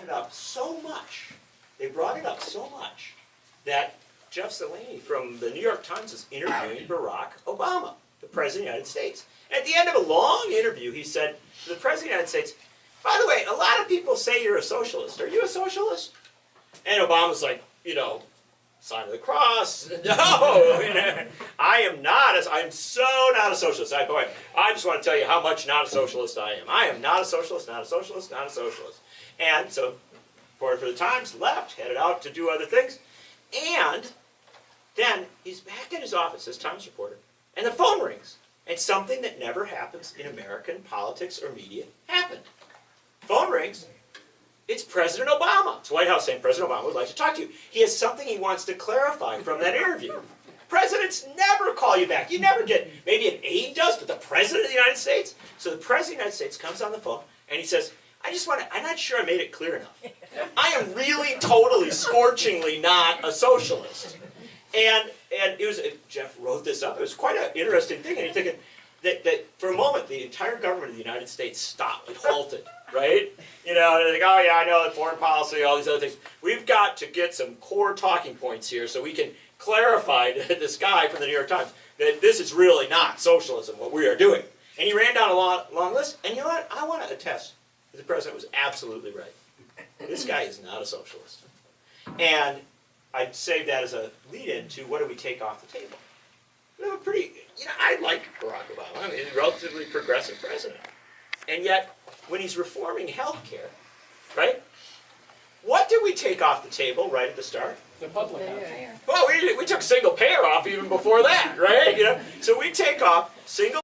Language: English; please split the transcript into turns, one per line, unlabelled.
it up so much, that Jeff Zeleny from the New York Times was interviewing Barack Obama, the President of the United States. And at the end of a long interview, he said to the President of the United States, by the way, a lot of people say you're a socialist. Are you a socialist? And Obama's like, you know, sign of the cross. No, I am not. I'm so not a socialist. Boy, I just want to tell you how much not a socialist I am. I am not a socialist, not a socialist, not a socialist. And so, reporter for the Times left, headed out to do other things. And then he's back in his office as Times reporter, and the phone rings. And something that never happens in American politics or media happened. Phone rings. It's President Obama. It's White House saying President Obama would like to talk to you. He has something he wants to clarify from that interview. Presidents never call you back. You never get, maybe an aide does, but the President of the United States? So the President of the United States comes on the phone and he says, I'm not sure I made it clear enough. I am really, totally, scorchingly not a socialist. And it was, Jeff wrote this up. It was quite an interesting thing. And you're thinking that for a moment, the entire government of the United States stopped. It halted, right? You know, they're like, oh yeah, I know, foreign policy, all these other things. We've got to get some core talking points here so we can clarify to this guy from the New York Times that this is really not socialism, what we are doing. And he ran down a long list. And you know what? I want to attest that the President was absolutely right. This guy is not a socialist. And I'd say that as a lead-in to what do we take off the table. You know, I like Barack Obama. I mean, he's a relatively progressive president. And yet, when he's reforming health care, right, what did we take off the table right at the start?
The public health.
Well, we took single payer off even before that, right? You know, so we take off single